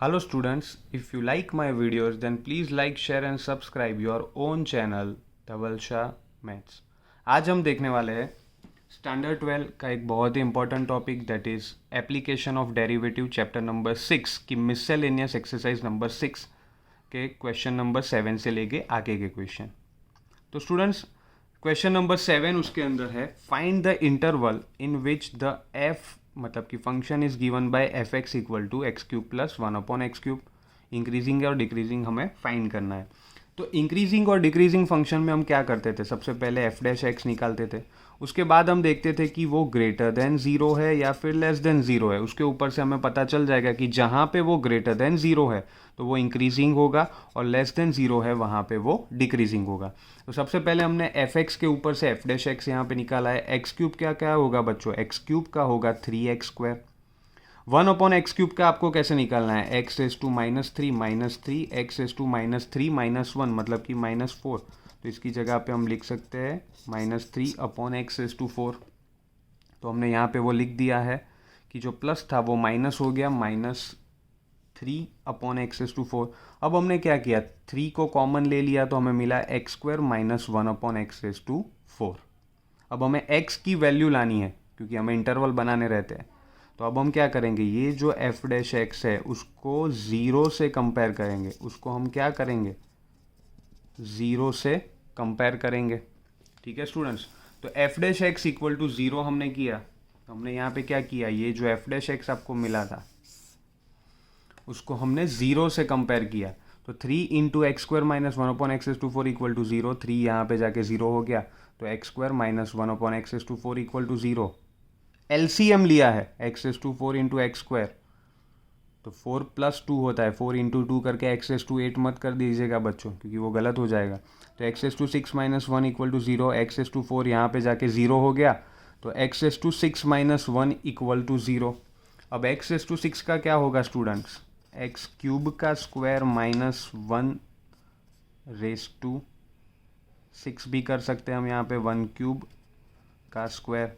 Hello students, if you like my videos then please like, share and subscribe your own channel Dhaval Shah maths. आज हम देखने वाले हैं standard 12 का एक बहुत ही important topic that is application of derivative chapter number 6 की मिससेलेनियस एक्सरसाइज नंबर 6 के क्वेश्चन नंबर 7 से लेके आगे के क्वेश्चन। तो स्टूडेंट्स क्वेश्चन नंबर 7 उसके अंदर है find the interval in which the f मतलब कि function is given by f x equal to x cube plus 1/x³ increasing और डिक्रीजिंग हमें फाइंड करना है। तो इंक्रीजिंग और डिक्रीजिंग फंक्शन में हम क्या करते थे, सबसे पहले एफ डैश एक्स निकालते थे, उसके बाद हम देखते थे कि वो ग्रेटर देन ज़ीरो है या फिर लेस देन ज़ीरो है। उसके ऊपर से हमें पता चल जाएगा कि जहाँ पे वो ग्रेटर देन ज़ीरो है तो वो इंक्रीजिंग होगा और लेस देन ज़ीरो है वहाँ पे वो डिक्रीजिंग होगा। तो सबसे पहले हमने एफ एक्स के ऊपर से एफ डैश एक्स यहाँ पे निकाला है। एक्स क्यूब क्या क्या होगा बच्चों, एक्स क्यूब का होगा 3x²। 1/x³ का आपको कैसे निकालना है, x raise to -3 x raise to -3 -1 मतलब कि -4। तो इसकी जगह पे हम लिख सकते हैं -3/x⁴। तो हमने यहाँ पे वो लिख दिया है कि जो प्लस था वो माइनस हो गया -3/x⁴। अब हमने क्या किया, 3 को कॉमन ले लिया तो हमें मिला x² - 1/x⁴। अब हमें x की वैल्यू लानी है क्योंकि हमें इंटरवल बनाने रहते हैं। तो अब हम क्या करेंगे, ये जो एफ डैश एक्स है उसको ज़ीरो से कंपेयर करेंगे। उसको हम क्या करेंगे, ज़ीरो से कंपेयर करेंगे। ठीक है स्टूडेंट्स, तो f dash x equal to zero हमने किया। तो हमने यहाँ पे क्या किया, ये जो एफ डैश एक्स आपको मिला था उसको हमने ज़ीरो से कंपेयर किया। तो 3 × x² - 1/x⁴ equal to zero. 3 यहाँ पे जाके ज़ीरो हो गया तो x² - 1/x⁴ equal to zero. LCM लिया है x⁴ × x², तो 4 + 2 होता है। 4 × 2 करके x⁴ मत कर दीजिएगा बच्चों क्योंकि वो गलत हो जाएगा। तो x⁶ - 1 equal to zero. x⁴ यहाँ पे जाके ज़ीरो हो गया तो x⁶ - 1 इक्वल टू ज़ीरो। अब x⁶ का क्या होगा स्टूडेंट्स, x³ का स्क्वायर -1 रेज टू 6 भी कर सकते हैं हम यहाँ पे 1³ का स्क्वायर।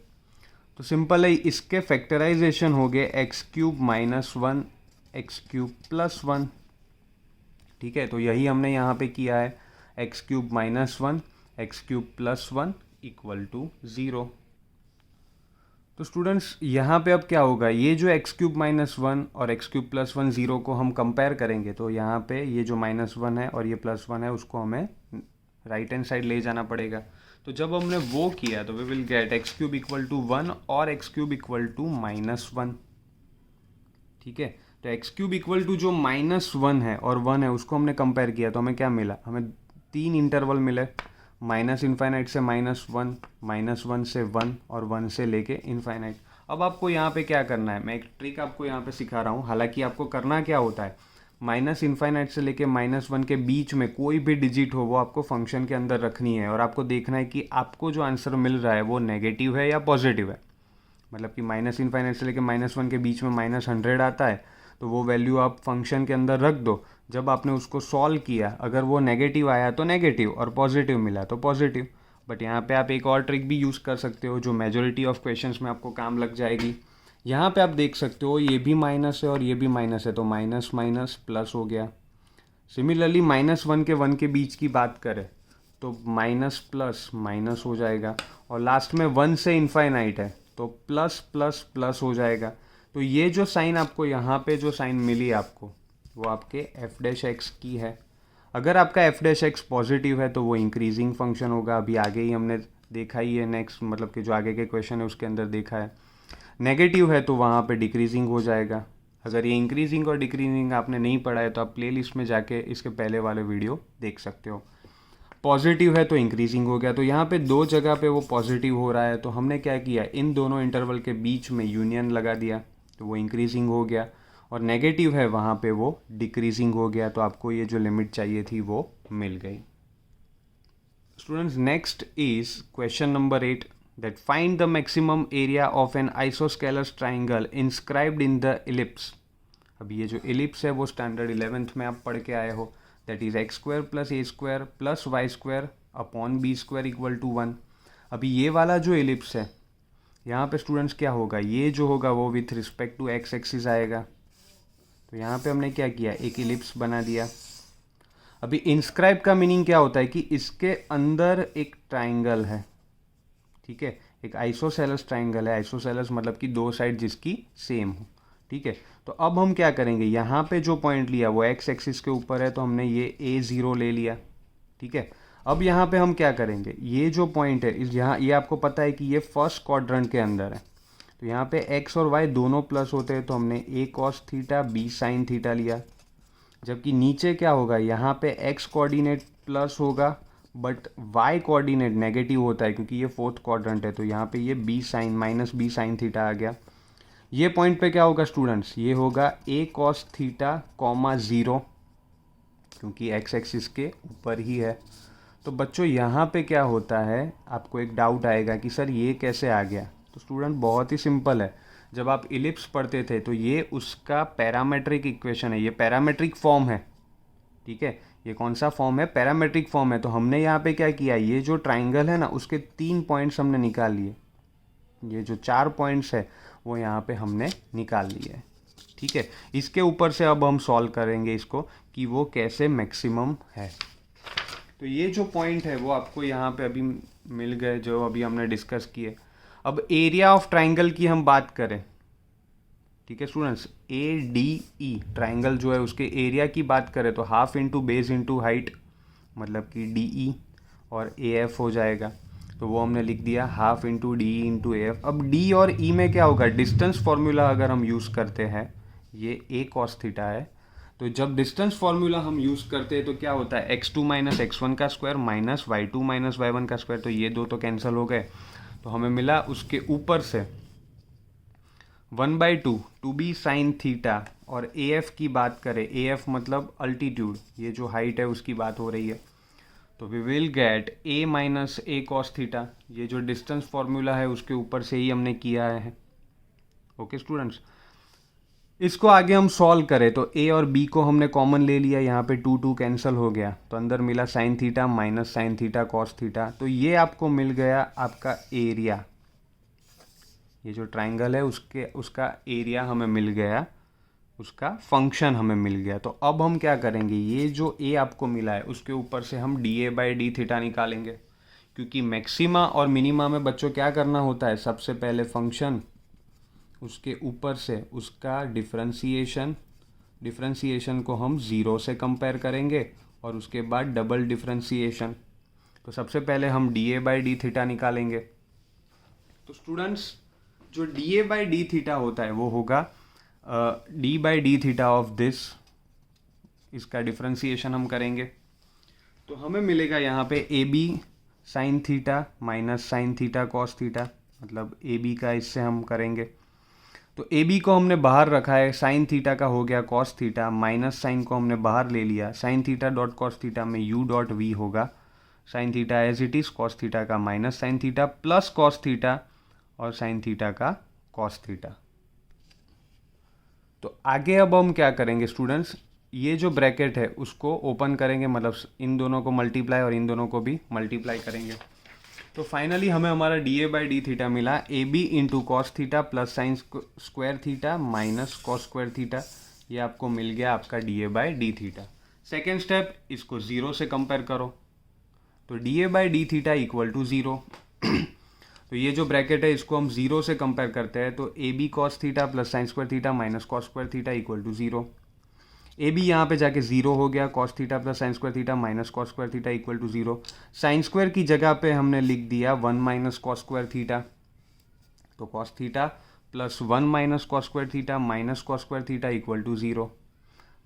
तो सिंपल है, इसके फैक्टराइजेशन हो गए x³ - 1 x³ + 1। ठीक है, तो यही हमने यहाँ पे किया है, x³ - 1 x³ + 1 equal to zero. तो स्टूडेंट्स यहाँ पे अब क्या होगा, ये जो x³ - 1 और x³ + 1 ज़ीरो को हम कंपेयर करेंगे तो यहाँ पे ये जो -1 है और ये +1 है उसको हमें राइट हैंड साइड ले जाना पड़ेगा। तो जब हमने वो किया तो we will get x³ equal to 1 और x³ इक्वल टू -1। ठीक है, तो x³ इक्वल टू जो -1 है और 1 है उसको हमने कंपेयर किया तो हमें क्या मिला, हमें 3 इंटरवल मिले, -∞ से -1, -1 से 1 और 1 से लेके इनफाइनाइट। अब आपको यहाँ पे क्या करना है, मैं एक ट्रिक आपको यहाँ पे सिखा रहा हूँ। हालांकि आपको करना क्या होता है, -∞ से लेके -1 के बीच में कोई भी डिजिट हो वो आपको फंक्शन के अंदर रखनी है और आपको देखना है कि आपको जो आंसर मिल रहा है वो नेगेटिव है या पॉजिटिव है। मतलब कि -∞ से लेके -1 के बीच में -100 आता है तो वो वैल्यू आप फंक्शन के अंदर रख दो। जब आपने उसको सॉल्व किया अगर वो नेगेटिव आया तो नेगेटिव और पॉजिटिव मिला तो पॉजिटिव। बट यहाँ पे आप एक और ट्रिक भी यूज़ कर सकते हो जो मेजॉरिटी ऑफ क्वेश्चंस में आपको काम लग जाएगी। यहाँ पे आप देख सकते हो ये भी माइनस है और ये भी माइनस है तो माइनस माइनस प्लस हो गया। सिमिलरली -1 के 1 के बीच की बात करें तो माइनस प्लस माइनस हो जाएगा और लास्ट में 1 से इनफाइनाइट है तो प्लस प्लस प्लस हो जाएगा। तो ये जो साइन आपको यहाँ पे जो साइन मिली आपको वो आपके एफ डैश एक्स की है। अगर आपका एफ डैश एक्स पॉजिटिव है तो वो इंक्रीजिंग फंक्शन होगा, अभी आगे ही हमने देखा ही है, नेक्स्ट मतलब कि जो आगे के क्वेश्चन है उसके अंदर देखा है। नेगेटिव है तो वहाँ पे डिक्रीजिंग हो जाएगा। अगर ये इंक्रीजिंग और डिक्रीजिंग आपने नहीं पढ़ा है तो आप प्लेलिस्ट में जाके इसके पहले वाले वीडियो देख सकते हो। पॉजिटिव है तो इंक्रीजिंग हो गया, तो यहाँ पे दो जगह पे वो पॉजिटिव हो रहा है तो हमने क्या किया, इन दोनों इंटरवल के बीच में यूनियन लगा दिया तो वो इंक्रीजिंग हो गया। और नेगेटिव है वहाँ पे वो डिक्रीजिंग हो गया, तो आपको ये जो लिमिट चाहिए थी वो मिल गई। Students next is question number 8 that find the maximum area of an isosceles triangle inscribed in the ellipse। अब ये जो इलिप्स है वो स्टैंडर्ड 11th में आप पढ़ के आए हो, that is x² + a² + y² upon b² equal to 1। अभी ये वाला जो इलिप्स है यहाँ पे स्टूडेंट्स क्या होगा, ये जो होगा वो with respect to x axis आएगा। तो यहाँ पे हमने क्या किया, एक इलिप्स बना दिया। अभी इंस्क्राइब का मीनिंग क्या होता है कि इसके अंदर एक ट्राइंगल है, ठीक है, एक आइसोसेलेस ट्राइंगल है। आइसोसेलेस मतलब कि दो साइड जिसकी सेम हो, ठीक है। तो अब हम क्या करेंगे, यहाँ पे जो पॉइंट लिया वो एक्स एक्सिस के ऊपर है, तो हमने ये A0 ले लिया, ठीक है। अब यहाँ पे हम क्या करेंगे, ये जो पॉइंट है इस यहाँ, ये आपको पता है कि ये फर्स्ट क्वाड्रेंट के अंदर है, तो यहाँ पे एक्स और वाई दोनों प्लस होते हैं, तो हमने A cos theta B sin theta लिया। जबकि नीचे क्या होगा, यहाँ पे एक्स कोऑर्डिनेट प्लस होगा बट वाई कोऑर्डिनेट नेगेटिव होता है क्योंकि ये फोर्थ क्वाड्रेंट है, तो यहाँ पे ये B sin minus B sin theta आ गया। ये पॉइंट पे क्या होगा स्टूडेंट्स, ये होगा A cos थीटा कॉमा 0, क्योंकि एक्स एक्सिस के ऊपर ही है। तो बच्चों यहाँ पे क्या होता है, आपको एक डाउट आएगा कि सर ये कैसे आ गया। तो स्टूडेंट बहुत ही सिंपल है, जब आप इलिप्स पढ़ते थे तो ये उसका पैरामेट्रिक इक्वेशन है, ये पैरामेट्रिक फॉर्म है, ठीक है। ये कौन सा फॉर्म है, पैरामेट्रिक फॉर्म है। तो हमने यहाँ पे क्या किया, ये जो ट्राइंगल है ना उसके 3 पॉइंट्स हमने निकाल लिए, ये जो 4 पॉइंट्स है वो यहाँ पे हमने निकाल लिए, ठीक है। इसके ऊपर से अब हम सॉल्व करेंगे इसको कि वो कैसे मैक्सिमम है। तो ये जो पॉइंट है वो आपको यहाँ पे अभी मिल गए, जो अभी हमने डिस्कस किए। अब एरिया ऑफ ट्राइंगल की हम बात करें, ठीक है स्टूडेंट्स, ADE ट्राइंगल जो है उसके एरिया की बात करें तो half into base into height, मतलब कि DE और AF हो जाएगा। तो वो हमने लिख दिया half into DE into AF। अब D और E में क्या होगा, डिस्टेंस फार्मूला अगर हम यूज़ करते हैं, ये A cos थीटा है, तो जब डिस्टेंस फार्मूला हम यूज़ करते हैं तो क्या होता है, x2 माइनस x1 का square minus y2 minus y1 का स्क्वायर, तो ये दो तो कैंसिल हो गए। तो हमें मिला उसके ऊपर से 1/2 2b साइन थीटा। और AF की बात करें, AF मतलब अल्टीट्यूड, ये जो हाइट है उसकी बात हो रही है, तो we will get A minus A cos theta. ये जो डिस्टेंस फार्मूला है उसके ऊपर से ही हमने किया है, ओके स्टूडेंट्स। इसको आगे हम सॉल्व करें तो A और B को हमने कॉमन ले लिया, यहाँ पे 2 कैंसिल हो गया, तो अंदर मिला sine theta minus sine theta cos theta. तो ये आपको मिल गया आपका एरिया, ये जो ट्राइंगल है उसका एरिया हमें मिल गया, उसका फंक्शन हमें मिल गया। तो अब हम क्या करेंगे, ये जो A आपको मिला है उसके ऊपर से हम DA/D थीटा निकालेंगे, क्योंकि मैक्सिमा और मिनिमा में बच्चों क्या करना होता है, सबसे पहले फंक्शन, उसके ऊपर से उसका डिफरेंशिएशन को हम 0 से कंपेयर करेंगे और उसके बाद डबल डिफरेंशिएशन। तो सबसे पहले हम DA/D थीटा निकालेंगे। तो स्टूडेंट्स जो DA/D थीटा होता है वो होगा D/D थीटा ऑफ दिस, इसका डिफरेंशिएशन हम करेंगे तो हमें मिलेगा यहाँ पे AB sine theta minus sine theta cos theta, मतलब AB का इससे हम करेंगे। तो AB को हमने बाहर रखा है, साइन थीटा का हो गया कॉस थीटा, माइनस साइन को हमने बाहर ले लिया, sine theta dot cos theta में U डॉट V होगा, sine theta as it is, cos theta का minus sine theta plus cos theta और साइन थीटा का कॉस थीटा। तो आगे अब हम क्या करेंगे स्टूडेंट्स, ये जो ब्रैकेट है उसको ओपन करेंगे, मतलब इन दोनों को मल्टीप्लाई और इन दोनों को भी मल्टीप्लाई करेंगे। तो फाइनली हमें हमारा DA/D थीटा मिला AB into cos theta plus sine square theta minus cos square theta. ये आपको मिल गया आपका DA/D थीटा। सेकेंड स्टेप, इसको 0 से कंपेयर करो, तो DA/D थीटा इक्वल टू 0। तो ये जो ब्रैकेट है इसको हम 0 से कंपेयर करते हैं, तो AB cos theta plus sine square theta minus cos square theta equal to 0। AB यहाँ पे जाके 0 हो गया, cos theta plus sine square theta minus cos square theta equal to 0। Sine square की जगह पे हमने लिख दिया 1 माइनस कॉस स्क्वायर थीटा, तो cos theta plus 1 minus cos square theta minus cos square theta equal to 0।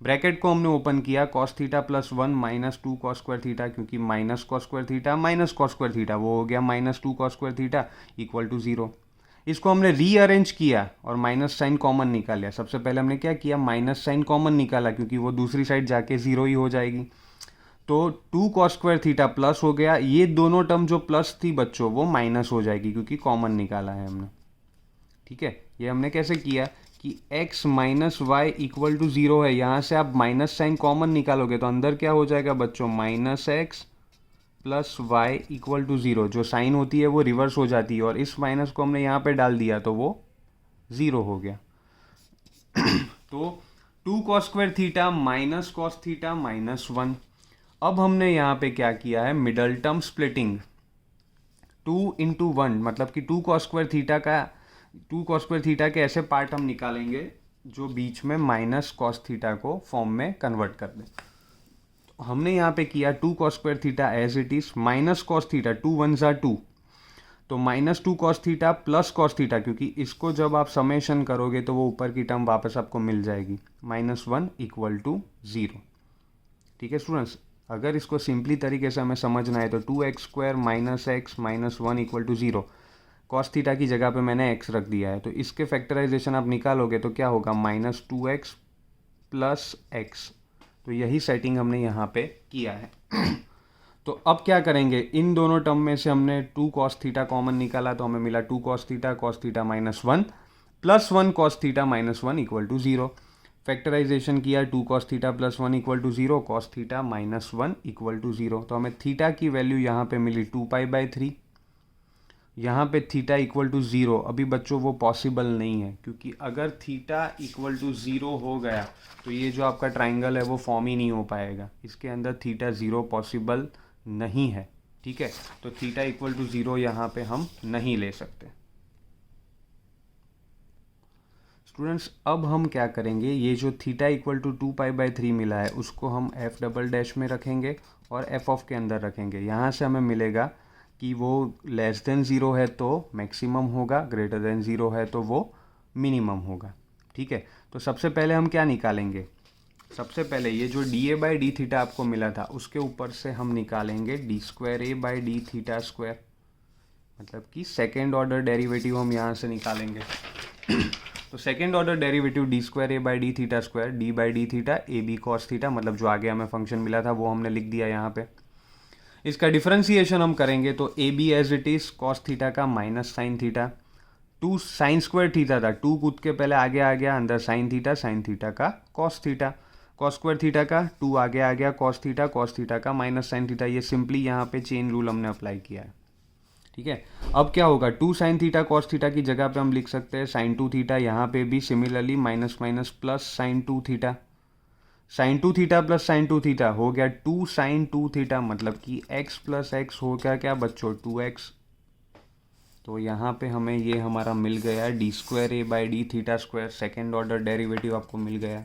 Bracket को हमने open किया, cos theta plus 1 minus 2 cos square theta, क्योंकि minus cos square theta minus cos square theta वो हो गया minus 2 cos square theta equal to 0। इसको हमने rearrange किया और माइनस साइन कॉमन निकाला। सबसे पहले हमने क्या किया, माइनस साइन कॉमन निकाला, क्योंकि वो दूसरी साइड जाके 0 ही हो जाएगी। तो 2 कॉस स्क्वायर थीटा प्लस हो गया, ये दोनों टर्म जो प्लस थी बच्चों वो माइनस हो जाएगी क्योंकि कॉमन निकाला है हमने, ठीक है। ये हमने कैसे किया कि x minus y equal to 0 है, यहाँ से आप माइनस साइन कॉमन निकालोगे तो अंदर क्या हो जाएगा बच्चों, minus x plus y equal to 0। जो साइन होती है वो रिवर्स हो जाती है और इस माइनस को हमने यहाँ पे डाल दिया तो वो 0 हो गया। तो 2 cos square theta minus cos theta minus 1। अब हमने यहाँ पे क्या किया है, मिडल टर्म स्प्लिटिंग। 2 इंटू 1 मतलब कि 2 cos स्क्वायर थीटा के ऐसे पार्ट हम निकालेंगे जो बीच में माइनस कॉस थीटा को फॉर्म में कन्वर्ट कर दें। तो हमने यहाँ पे किया 2 cos square theta as it is minus cos theta, 2 1 2, तो minus 2 cos theta plus cos theta, क्योंकि इसको जब आप समेशन करोगे तो वो ऊपर की टर्म वापस आपको मिल जाएगी, -1 इक्वल टू 0। ठीक है स्टूडेंट्स, अगर इसको सिंपली तरीके से हमें समझना है तो 2x² minus x minus 1 equal to 0। Cos theta की जगह पे मैंने x रख दिया है, तो इसके फैक्टराइजेशन आप निकालोगे तो क्या होगा, -2x प्लस एक्स। तो यही सेटिंग हमने यहाँ पे किया है। तो अब क्या करेंगे, इन दोनों टर्म में से हमने 2 cos थीटा कॉमन निकाला तो हमें मिला 2 cos theta minus 1 plus 1 cos theta minus 1 equal to 0। Factorisation किया 2 cos theta plus 1 equal to 0, cos theta minus 1 equal to 0। तो हमें थीटा की वैल्यू यहाँ पे मिली 2π/3, यहाँ पे थीटा इक्वल टू 0। अभी बच्चों वो पॉसिबल नहीं है, क्योंकि अगर थीटा इक्वल टू 0 हो गया तो ये जो आपका ट्राइंगल है वो फॉर्म ही नहीं हो पाएगा, इसके अंदर थीटा 0 पॉसिबल नहीं है। ठीक है, तो थीटा इक्वल टू 0 यहाँ पे हम नहीं ले सकते। स्टूडेंट्स, अब हम क्या करेंगे, ये जो थीटा इक्वल टू 2π/3 मिला है उसको हम f डबल डैश में रखेंगे और f ऑफ के अंदर रखेंगे। यहाँ से हमें मिलेगा कि वो लेस देन 0 है तो मैक्सिमम होगा, ग्रेटर देन 0 है तो वो मिनिमम होगा। ठीक है, तो सबसे पहले हम क्या निकालेंगे, सबसे पहले ये जो dA/d थीटा आपको मिला था उसके ऊपर से हम निकालेंगे d²A/d थीटा स्क्वायर, मतलब कि सेकेंड ऑर्डर डेरिवेटिव हम यहाँ से निकालेंगे। तो second order derivative d²A/d theta square d/d theta AB cos theta, मतलब जो आगे हमें फंक्शन मिला था वो हमने लिख दिया यहाँ पे। इसका डिफरेंशिएशन हम करेंगे तो AB as it is cos theta का minus sine theta, 2 sine square theta था, 2 कूद के पहले आगे आ गया, अंदर साइन थीटा का cos theta, cos square theta का 2 आगे आ गया cos थीटा का माइनस साइन थीटा। ये सिंपली यहाँ पे चेन रूल हमने अप्लाई किया है। ठीक है, अब क्या होगा, 2 साइन थीटा cos थीटा की जगह पे हम लिख सकते हैं साइन 2 थीटा, यहाँ पे भी similarly minus minus plus sine 2 theta, sine 2 theta plus sine 2 theta हो गया 2 साइन 2 थीटा, मतलब कि x प्लस एक्स हो गया क्या बच्चों 2x। तो यहाँ पे हमें ये हमारा मिल गया d²A/d theta square, second order derivative आपको मिल गया।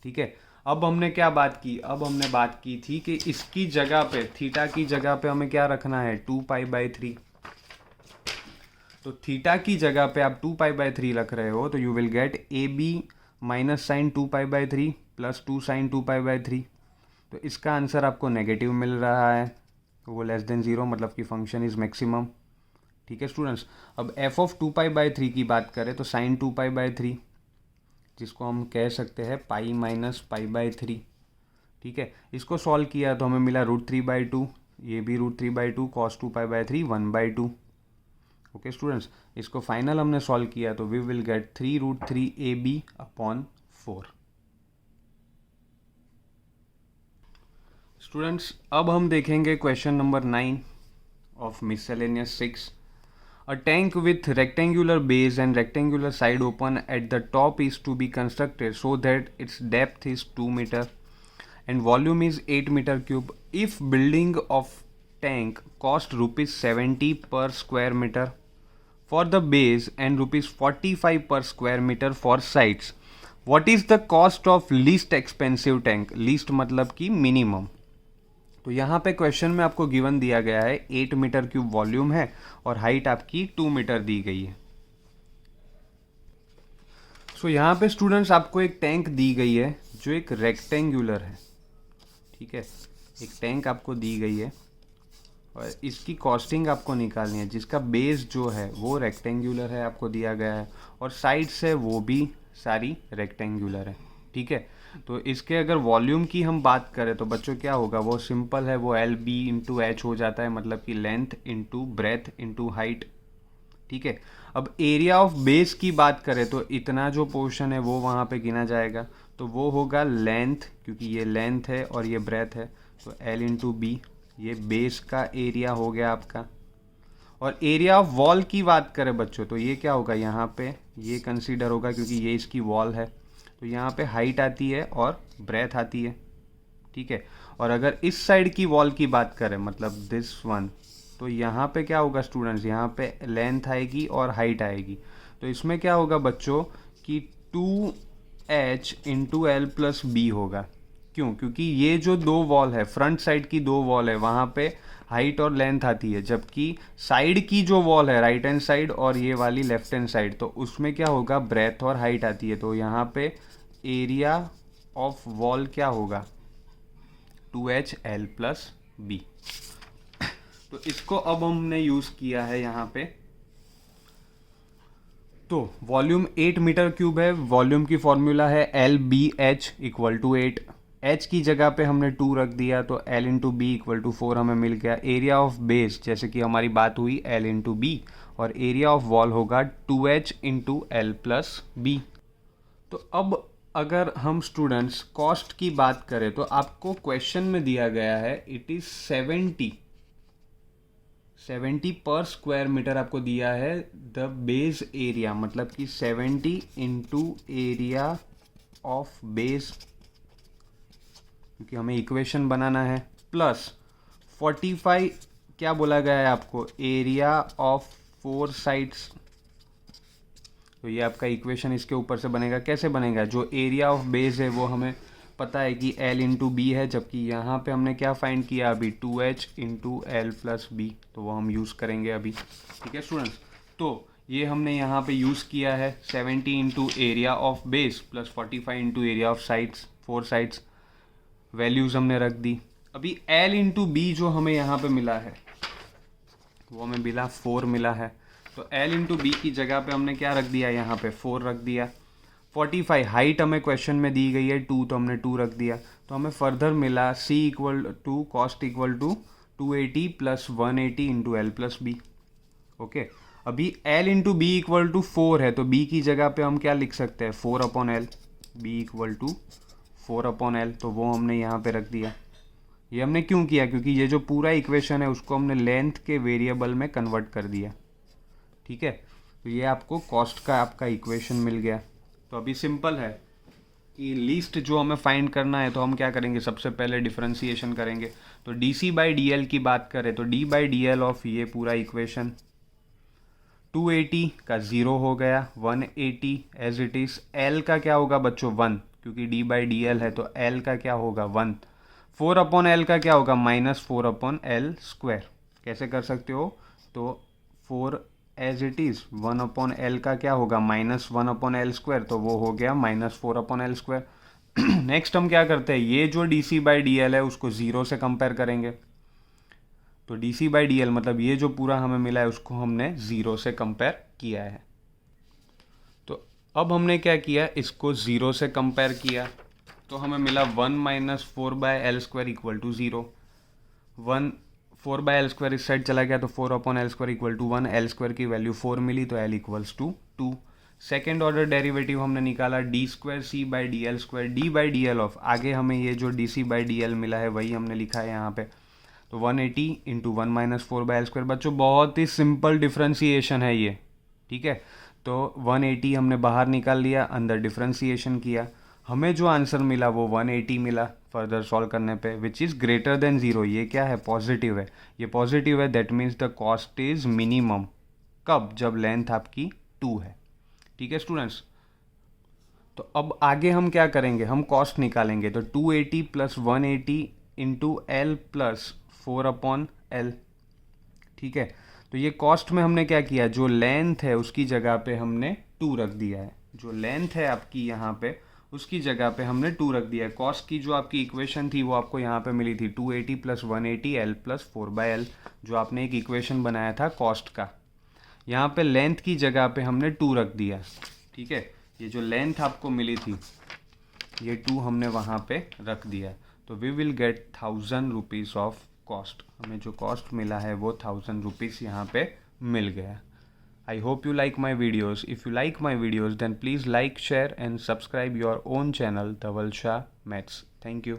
ठीक है, अब हमने क्या बात की, अब हमने बात की थी कि इसकी जगह पे, थीटा की जगह पे हमें क्या रखना है, 2π/3। तो थीटा की जगह पे आप 2π/3 रख रहे हो तो you will get AB minus sine 2π/3 plus 2 sine 2π/3। तो इसका आंसर आपको नेगेटिव मिल रहा है, तो वो लेस देन 0, मतलब कि फंक्शन इज मैक्सिमम। ठीक है स्टूडेंट्स, अब f ऑफ 2π/3 की बात करें तो साइन 2π/3, जिसको हम कह सकते हैं पाई माइनस π/3। ठीक है, इसको सॉल्व किया तो हमें मिला √3/2, ये भी √3/2, cos 2π/3 1/2। ओके स्टूडेंट्स, इसको फाइनल हमने सॉल्व किया तो we will gate 3√3AB/4। Students, अब हम देखेंगे question number 9 of miscellaneous 6। A tank with rectangular base and rectangular side open at the top is to be constructed so that its depth is 2 meter and volume is 8 meter cube. If building of tank cost ₹70 per square meter for the base and ₹45 per square meter for sides, what is the cost of least expensive tank? Least मतलब कि minimum। तो यहाँ पे question में आपको given दिया गया है 8 मीटर क्यूब वॉल्यूम है और हाइट आपकी 2 मीटर दी गई है। सो यहाँ पे स्टूडेंट्स आपको एक टैंक दी गई है जो एक रेक्टेंगुलर है। ठीक है, एक टैंक आपको दी गई है और इसकी कॉस्टिंग आपको निकालनी है, जिसका बेस जो है वो रेक्टेंगुलर है आपको दिया गया है और साइड्स है वो भी सारी रेक्टेंगुलर है। ठीक है, तो इसके अगर वॉल्यूम की हम बात करें तो बच्चों क्या होगा, वो सिंपल है, वो LB/H हो जाता है, मतलब कि length into breadth into height. ठीक है, अब एरिया ऑफ बेस की बात करें तो इतना जो पोर्शन है वो वहाँ पे गिना जाएगा, तो वो होगा लेंथ, क्योंकि ये लेंथ है और ये ब्रेथ है, तो L/B, ये बेस का एरिया हो गया आपका। और एरिया ऑफ वॉल की बात करें बच्चों तो ये क्या होगा, यहाँ पे ये कंसीडर होगा क्योंकि ये इसकी वॉल है, तो यहाँ पे हाइट आती है और ब्रेथ आती है, ठीक है। और अगर इस साइड की वॉल की बात करें, मतलब दिस वन, तो यहाँ पे क्या होगा स्टूडेंट्स, यहाँ पे लेंथ आएगी और हाइट आएगी। तो इसमें क्या होगा बच्चों कि 2h into l plus B होगा। क्यों? क्योंकि ये जो दो वॉल है, फ्रंट साइड की दो वॉल है, वहाँ पे हाइट और लेंथ आती है, जबकि साइड की जो वॉल है, राइट हैंड साइड और ये वाली लेफ्ट हैंड साइड, तो उसमें क्या होगा, ब्रेथ और हाइट आती है। तो यहाँ पे एरिया ऑफ वॉल क्या होगा, 2HL प्लस बी। तो इसको अब हमने यूज़ किया है यहाँ पे। तो वॉल्यूम 8 मीटर क्यूब है, वॉल्यूम की फॉर्मूला है LBH इक्वल टू 8। H की जगह पे हमने 2 रख दिया, तो L into b equal to 4 हमें मिल गया। एरिया ऑफ बेस, जैसे कि हमारी बात हुई, L इंटू बी, और एरिया ऑफ वॉल होगा 2H into l plus B. तो अब अगर हम स्टूडेंट्स कॉस्ट की बात करें, तो आपको क्वेश्चन में दिया गया है इट इज़ 70 पर स्क्वायर मीटर आपको दिया है द बेस एरिया, मतलब कि 70 इंटू एरिया ऑफ बेस, क्योंकि हमें इक्वेशन बनाना है, प्लस 45 क्या बोला गया है आपको, एरिया ऑफ 4 साइड्स। तो ये आपका इक्वेशन इसके ऊपर से बनेगा। कैसे बनेगा, जो एरिया ऑफ बेस है वो हमें पता है कि L इंटू बी है, जबकि यहाँ पे हमने क्या फाइंड किया अभी, 2H into l plus B, तो वो हम यूज़ करेंगे अभी, ठीक है स्टूडेंट्स। तो ये हमने यहाँ पे यूज़ किया है 70 into area of base plus 45 into area of sides, 4 sides, values हमने रख दी। अभी L इंटू बी जो हमें यहाँ पे मिला है वो हमें मिला 4 मिला है, तो L इंटू बी की जगह पे हमने क्या रख दिया, यहाँ पे 4 रख दिया। 45 हाइट हमें क्वेश्चन में दी गई है 2, तो हमने 2 रख दिया। तो हमें फर्दर मिला C equal to cost equal to 280 plus 180 into l plus b. Okay, अभी L into b equal to 4 है, तो B की जगह पे हम क्या लिख सकते हैं, 4 upon l, b equal to 4 upon l, तो वो हमने यहाँ पे रख दिया। ये हमने क्यों किया, क्योंकि ये जो पूरा इक्वेशन है उसको हमने लेंथ के वेरिएबल में कन्वर्ट कर दिया, ठीक है। तो ये आपको कॉस्ट का आपका इक्वेशन मिल गया। तो अभी सिंपल है कि लीस्ट जो हमें फाइंड करना है, तो हम क्या करेंगे, सबसे पहले डिफरेंशिएशन करेंगे। तो DC बाई डी एल की बात करें, तो D by d l of ये पूरा इक्वेशन 280 का 0 हो गया, 180 एज इट इज़। L का क्या होगा बच्चों, 1, क्योंकि D बाई डी एल है, तो L का क्या होगा 1। 4 अपॉन एल का क्या होगा, -4 अपॉन एल स्क्वायर। कैसे कर सकते हो, तो 4 as it is, 1 upon l का क्या होगा, -1 अपॉन एल स्क्वायर, तो वो हो गया -4 अपॉन एल स्क्वायर। नेक्स्ट हम क्या करते हैं, ये जो DC बाई डी एल है उसको 0 से कंपेयर करेंगे। तो DC बाई डी एल मतलब ये जो पूरा हमें मिला है उसको हमने 0 से कंपेयर किया है। तो अब हमने क्या किया, इसको 0 से कंपेयर किया, तो हमें मिला 1 - 4 by l square equal to 0। 4 by l square इस साइड चला गया, तो 4 upon l square equal to 1। L square की वैल्यू 4 मिली, तो l equals to 2। Second order derivative हमने निकाला d square c by d l square, d by d l of, आगे हमें ये जो d c by d l मिला है वही हमने लिखा है यहाँ पे। तो 180 इंटू 1 - 4 बाय एल स्क्वायर। बच्चों बहुत ही सिंपल डिफ्रेंसीशन है ये, ठीक है। तो 180 हमने बाहर निकाल लिया, अंदर डिफ्रेंसीशन किया, हमें जो आंसर मिला वो 180 मिला फर्दर सॉल्व करने पे, विच इज़ ग्रेटर देन 0। ये क्या है, पॉजिटिव है, ये पॉजिटिव है, that means the cost is minimum. कब, जब लेंथ आपकी 2 है, ठीक है स्टूडेंट्स। तो अब आगे हम क्या करेंगे, हम कॉस्ट निकालेंगे। तो 280 plus 180 into l plus 4 upon L, ठीक है। तो ये कॉस्ट में हमने क्या किया, जो लेंथ है उसकी जगह पे हमने 2 रख दिया है, जो लेंथ है आपकी यहाँ पे उसकी जगह पे हमने 2 रख दिया है। कॉस्ट की जो आपकी इक्वेशन थी वो आपको यहाँ पे मिली थी 280 plus 180 L plus 4 by L, जो आपने एक इक्वेशन बनाया था कॉस्ट का। यहाँ पे लेंथ की जगह पे हमने 2 रख दिया, ठीक है। ये जो लेंथ आपको मिली थी ये 2 हमने वहाँ पे रख दिया, तो we will get 1000 rupees of cost. हमें जो कॉस्ट मिला है वो 1000 रुपीज़ यहाँ पे मिल गया। I hope you like my videos. If you like my videos, then please like, share and subscribe your own channel, Dhaval Shah Maths. Thank you.